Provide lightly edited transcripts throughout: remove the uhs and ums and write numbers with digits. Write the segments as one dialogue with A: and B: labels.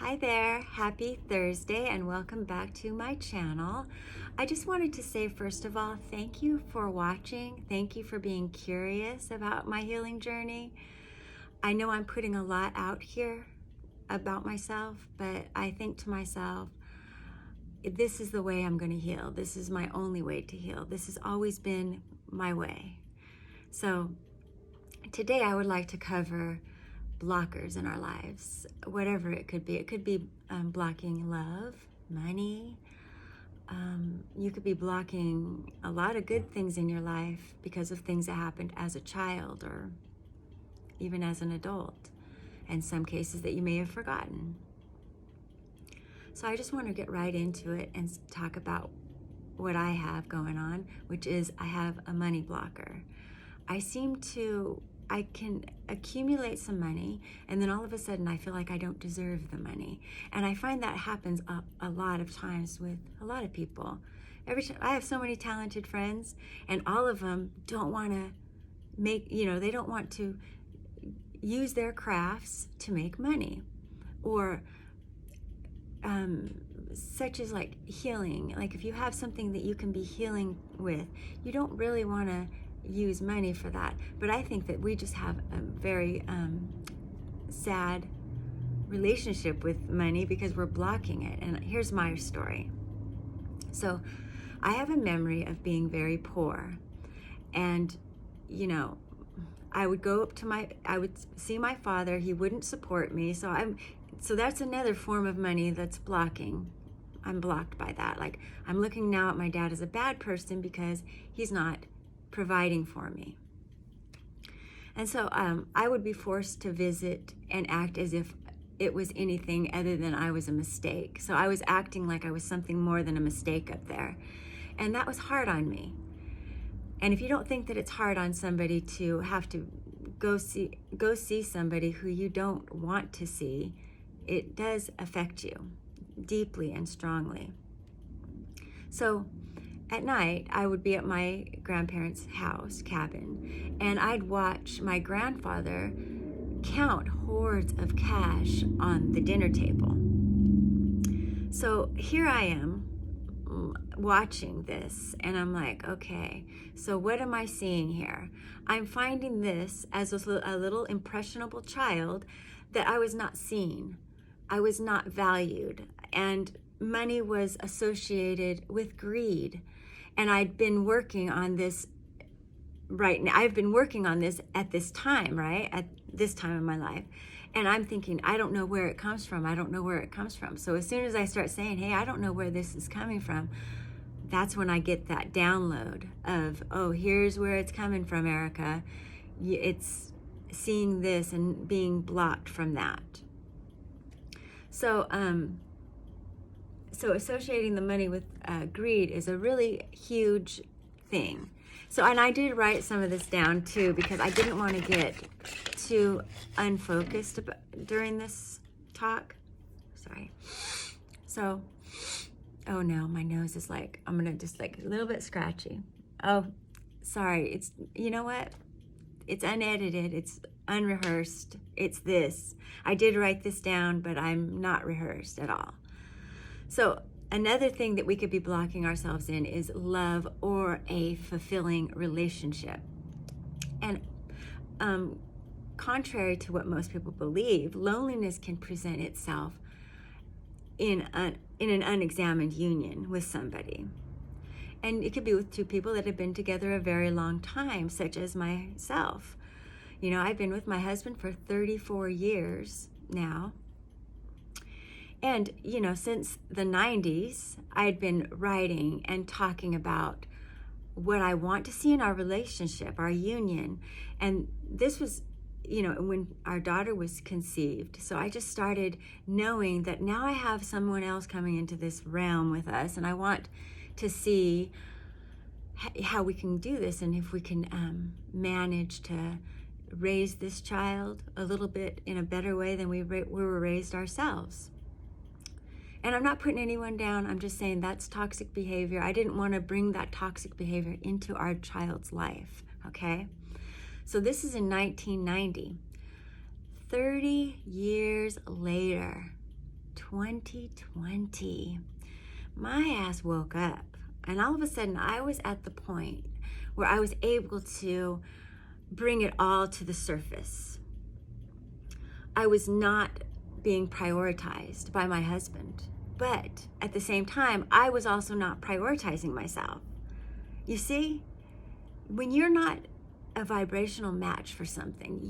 A: Hi there, happy Thursday and welcome back to my channel. I just wanted to say, first of all, thank you for watching. Thank you for being curious about my healing journey. I know I'm putting a lot out here about myself, but I think to myself, this is the way I'm going to heal. This is my only way to heal. This has always been my way. So today I would like to cover blockers in our lives, whatever it could be. It could be blocking love, money. You could be blocking a lot of good things in your life because of things that happened as a child or even as an adult, and some cases that you may have forgotten. So I just want to get right into it and talk about what I have going on, which is I have a money blocker. I can accumulate some money, and then all of a sudden I feel like I don't deserve the money. And I find that happens a lot of times with a lot of people. I have so many talented friends, and all of them don't want to they don't want to use their crafts to make money. Or such as like healing. Like if you have something that you can be healing with, you don't really want to use money for that. But I think that we just have a very sad relationship with money because we're blocking it. And here's my story. So I have a memory of being very poor, and I would go up to I would see my father. He wouldn't support me, so that's another form of money that's blocking. I'm blocked by that. Like, I'm looking now at my dad as a bad person because he's not providing for me. And so I would be forced to visit and act as if it was anything other than I was a mistake. So I was acting like I was something more than a mistake up there. And that was hard on me. And if you don't think that it's hard on somebody to have to go see somebody who you don't want to see, it does affect you deeply and strongly. So at night, I would be at my grandparents' house, cabin, and I'd watch my grandfather count hoards of cash on the dinner table. So here I am watching this, and I'm like, okay, so what am I seeing here? I'm finding this as a little impressionable child that I was not seen. I was not valued, and money was associated with greed. And I'd been working on this right now. I've been working on this at this time, right? At this time in my life. And I'm thinking, I don't know where it comes from. I don't know where it comes from. So as soon as I start saying, hey, I don't know where this is coming from, that's when I get that download of, oh, here's where it's coming from, Erica. It's seeing this and being blocked from that. So associating the money with greed is a really huge thing. So, and I did write some of this down too, because I didn't want to get too unfocused during this talk. Sorry. So, oh no, my nose is like, I'm going to just like a little bit scratchy. Oh, sorry. It's, you know what? It's unedited. It's unrehearsed. It's this. I did write this down, but I'm not rehearsed at all. So another thing that we could be blocking ourselves in is love or a fulfilling relationship. And contrary to what most people believe, loneliness can present itself in an unexamined union with somebody. And it could be with two people that have been together a very long time, such as myself. I've been with my husband for 34 years now. And, since the 90s, I'd been writing and talking about what I want to see in our relationship, our union. And this was, when our daughter was conceived. So I just started knowing that now I have someone else coming into this realm with us, and I want to see how we can do this and if we can manage to raise this child a little bit in a better way than we were raised ourselves. And I'm not putting anyone down. I'm just saying that's toxic behavior. I didn't want to bring that toxic behavior into our child's life, okay? So this is in 1990. 30 years later, 2020, my ass woke up, and all of a sudden I was at the point where I was able to bring it all to the surface. I was not being prioritized by my husband, but at the same time, I was also not prioritizing myself. You see, when you're not a vibrational match for something,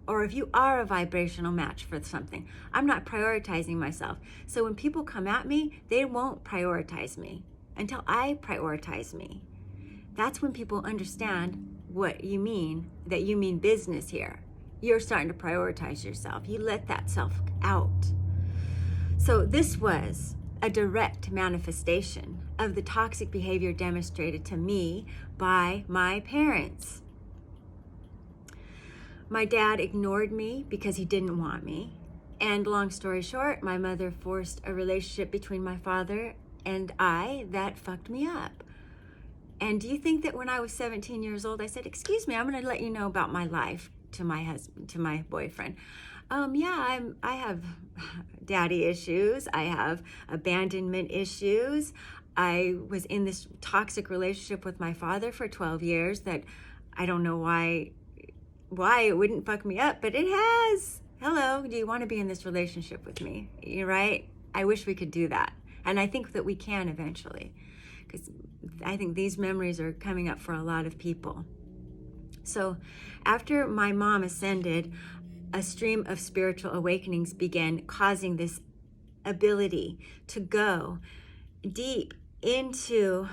A: or if you are a vibrational match for something, I'm not prioritizing myself. So when people come at me, they won't prioritize me until I prioritize me. That's when people understand what you mean, that you mean business here. You're starting to prioritize yourself. You let that self out. So this was a direct manifestation of the toxic behavior demonstrated to me by my parents. My dad ignored me because he didn't want me. And long story short, my mother forced a relationship between my father and I that fucked me up. And do you think that when I was 17 years old, I said, "Excuse me, I'm going to let you know about my life," to my husband, to my boyfriend? I have daddy issues. I have abandonment issues. I was in this toxic relationship with my father for 12 years that I don't know why it wouldn't fuck me up, but it has. Hello, do you want to be in this relationship with me? You're right. I wish we could do that. And I think that we can eventually, because I think these memories are coming up for a lot of people. So after my mom ascended, a stream of spiritual awakenings began, causing this ability to go deep into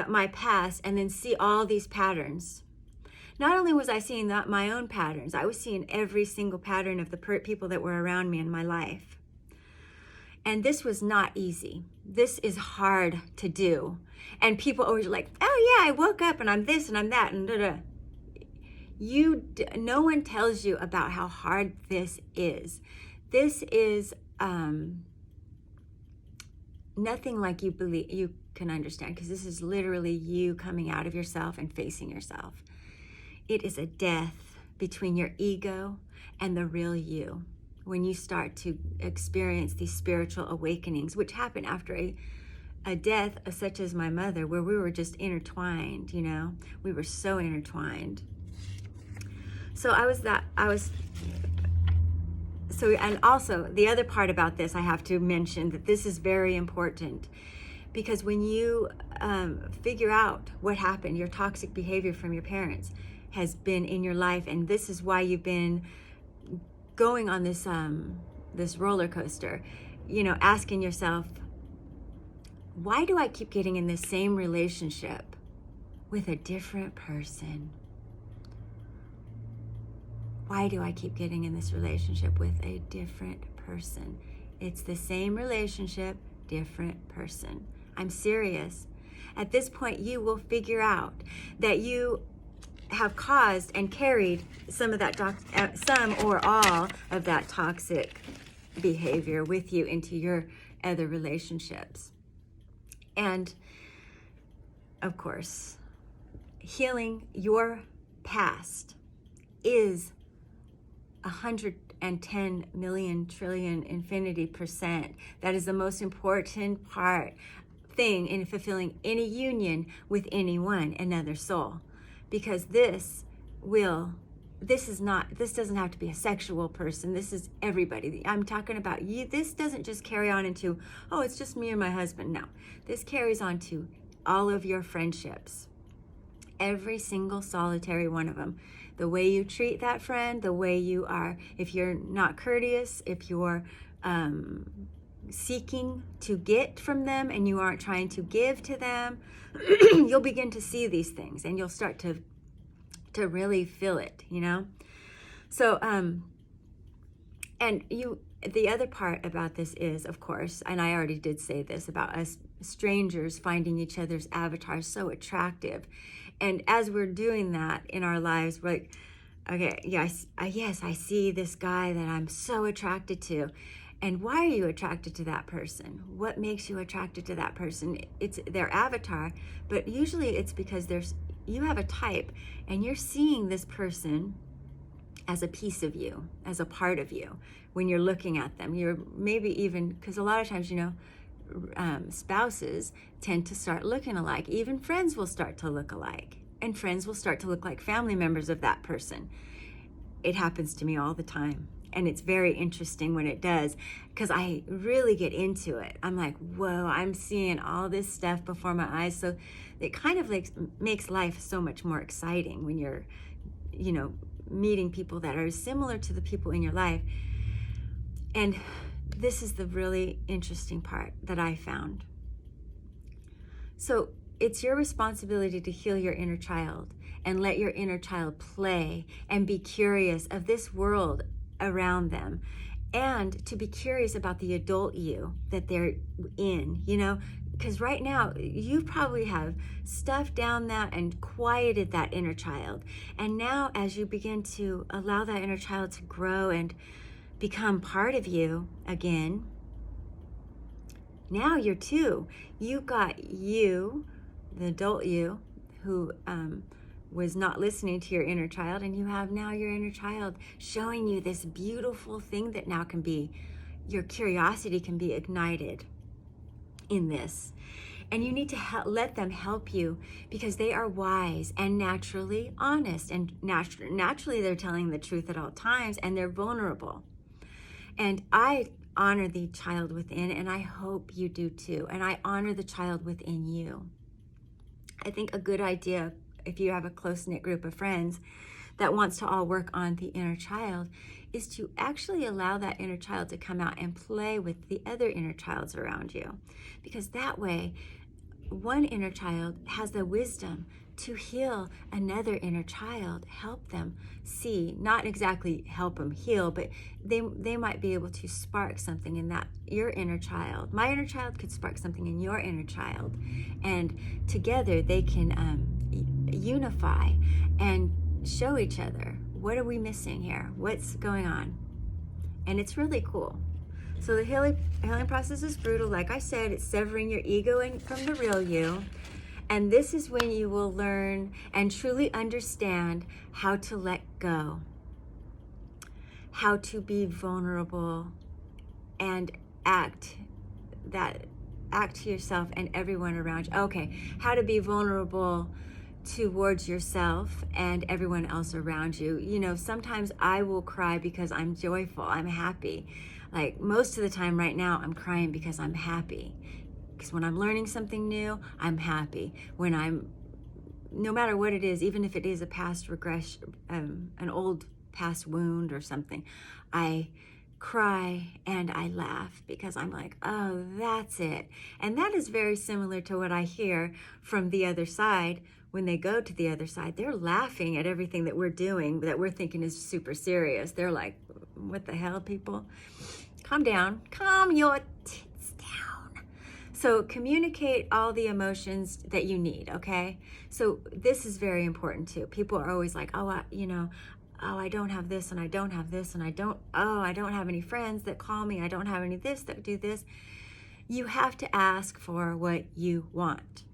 A: my past and then see all these patterns. Not only was I seeing my own patterns, I was seeing every single pattern of the people that were around me in my life. And this was not easy. This is hard to do. And people always are like, "Oh yeah, I woke up and I'm this and I'm that," and da-da. No one tells you about how hard this is. This is nothing like you can understand, because this is literally you coming out of yourself and facing yourself. It is a death between your ego and the real you when you start to experience these spiritual awakenings, which happen after a death such as my mother, where we were just intertwined, we were so intertwined. And also the other part about this, I have to mention that this is very important, because when you figure out what happened, your toxic behavior from your parents has been in your life, and this is why you've been going on this roller coaster, asking yourself, why do I keep getting in this same relationship with a different person? Why do I keep getting in this relationship with a different person? It's the same relationship, different person. I'm serious. At this point, you will figure out that you have caused and carried some of that, some or all of that toxic behavior with you into your other relationships. And of course, healing your past is 110 million trillion infinity %. That is the most important thing in fulfilling any union with anyone, another soul. Because this doesn't have to be a sexual person. This is everybody. I'm talking about you. This doesn't just carry on into, oh, it's just me and my husband. No, this carries on to all of your friendships. Every single solitary one of them. The way you treat that friend, the way you are, if you're not courteous, if you're seeking to get from them and you aren't trying to give to them, you'll begin to see these things and you'll start to really feel it, So, the other part about this is, of course, and I already did say this about us strangers finding each other's avatars so attractive. And as we're doing that in our lives, we're like, okay, yes, I see this guy that I'm so attracted to. And why are you attracted to that person? What makes you attracted to that person? It's their avatar, but usually it's because you have a type and you're seeing this person as a piece of you, as a part of you. When you're looking at them, you're maybe even, because a lot of times, spouses tend to start looking alike. Even friends will start to look alike, and friends will start to look like family members of that person. It happens to me all the time, and it's very interesting when it does, because I really get into it. I'm like, whoa, I'm seeing all this stuff before my eyes. So it kind of like makes life so much more exciting when you're, meeting people that are similar to the people in your life. And this is the really interesting part that I found. So it's your responsibility to heal your inner child and let your inner child play and be curious of this world around them, and to be curious about the adult you that they're in, because right now you probably have stuffed down that and quieted that inner child. And now as you begin to allow that inner child to grow and become part of you again, now you're two. You got you, the adult you, who was not listening to your inner child, and you have now your inner child showing you this beautiful thing that now can be, your curiosity can be ignited in this. And you need to let them help you, because they are wise and naturally honest, and naturally they're telling the truth at all times, and they're vulnerable. And I honor the child within, and I hope you do too. And I honor the child within you. I think a good idea, if you have a close-knit group of friends that wants to all work on the inner child, is to actually allow that inner child to come out and play with the other inner childs around you. Because that way, one inner child has the wisdom to heal another inner child, help them see, not exactly help them heal, but they might be able to spark something in that, your inner child. My inner child could spark something in your inner child, and together they can unify and show each other, what are we missing here? What's going on? And it's really cool. So the healing process is brutal. Like I said, it's severing your ego from the real you. And this is when you will learn and truly understand how to let go, how to be vulnerable and act to yourself and everyone around you. Okay, how to be vulnerable towards yourself and everyone else around you. Sometimes I will cry because I'm joyful, I'm happy. Like most of the time right now, I'm crying because I'm happy. Because when I'm learning something new, I'm happy. No matter what it is, even if it is a past regression, an old past wound or something, I cry and I laugh because I'm like, oh, that's it. And that is very similar to what I hear from the other side. When they go to the other side, they're laughing at everything that we're doing, that we're thinking is super serious. They're like, what the hell, people? Calm down. Calm your tits down. So communicate all the emotions that you need, okay? So this is very important too. People are always like, oh, I don't have this, and I don't have this, and I don't have any friends that call me. I don't have any this that do this. You have to ask for what you want.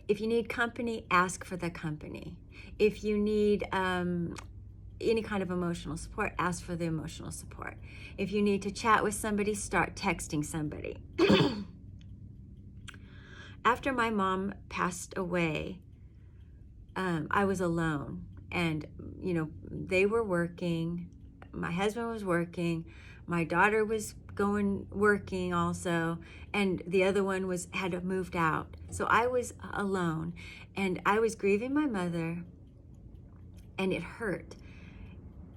A: If you need company, ask for the company. If you need any kind of emotional support, ask for the emotional support. If you need to chat with somebody, start texting somebody. After my mom passed away, I was alone, and they were working. My husband was working. My daughter was working also, and the other one had moved out. So I was alone, and I was grieving my mother, and it hurt.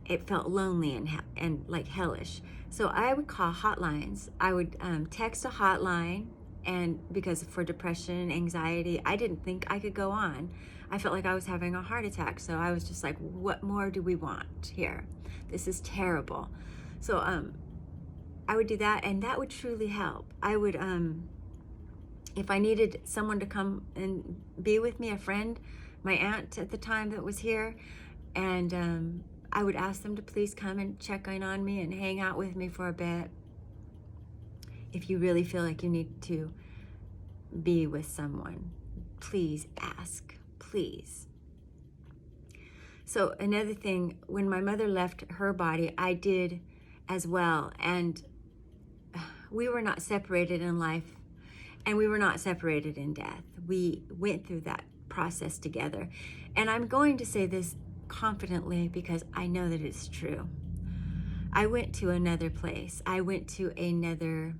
A: It felt lonely and like hellish. So I would call hotlines. I would text a hotline, and because for depression and anxiety, I didn't think I could go on. I felt like I was having a heart attack. So I was just like, what more do we want here? This is terrible. So I would do that, and that would truly help. I would, if I needed someone to come and be with me, a friend, my aunt at the time that was here, and I would ask them to please come and check in on me and hang out with me for a bit. If you really feel like you need to be with someone, please ask, please. So another thing, when my mother left her body, I did as well. And we were not separated in life, and we were not separated in death. We went through that process together. And I'm going to say this confidently because I know that it's true. I went to another place. I went to another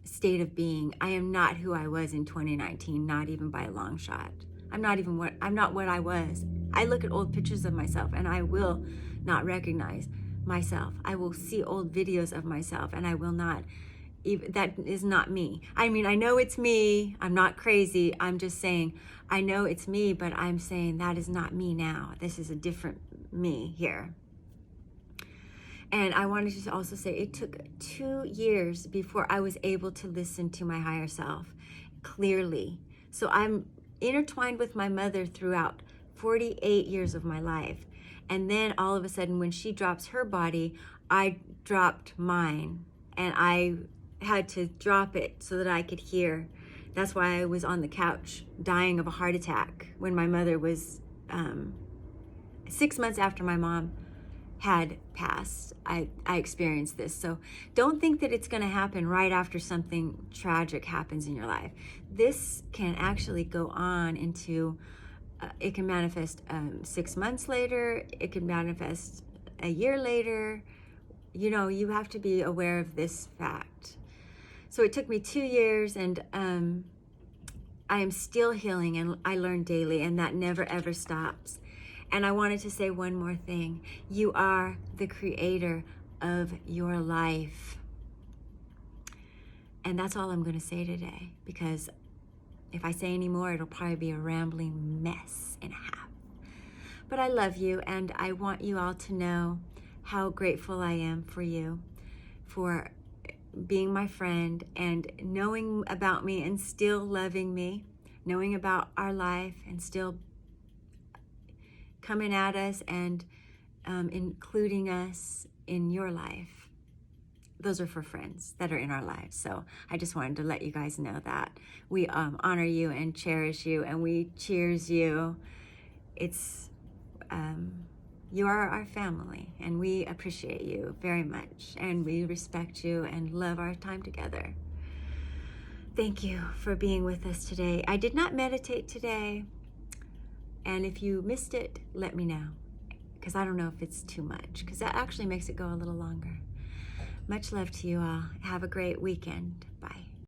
A: state of being. I am not who I was in 2019, not even by a long shot. I'm not what I was. I look at old pictures of myself and I will not recognize myself. I will see old videos of myself and I will not even, that is not me. I mean, I know it's me. I'm not crazy. I'm just saying, I know it's me, but I'm saying that is not me now. This is a different me here. And I wanted to also say it took 2 years before I was able to listen to my higher self clearly. So I'm intertwined with my mother throughout 48 years of my life. And then all of a sudden, when she drops her body, I dropped mine. And I had to drop it so that I could hear. That's why I was on the couch dying of a heart attack when my mother was 6 months after my mom had passed. I experienced this. So don't think that it's going to happen right after something tragic happens in your life. This can actually go on into, it can manifest 6 months later. It can manifest a year later. You know, you have to be aware of this fact. So it took me 2 years, and I am still healing, and I learn daily, and that never ever stops. And I wanted to say one more thing. You are the creator of your life. And that's all I'm going to say today, because if I say any more, it'll probably be a rambling mess and a half. But I love you, and I want you all to know how grateful I am for you, for being my friend and knowing about me and still loving me, knowing about our life and still coming at us and including us in your life. Those are for friends that are in our lives. So I just wanted to let you guys know that we honor you and cherish you, and we cheers you. It's you are our family, and we appreciate you very much, and we respect you and love our time together. Thank you for being with us today. I did not meditate today, and if you missed it, let me know, because I don't know if it's too much, because that actually makes it go a little longer. Much love to you all. Have a great weekend. Bye.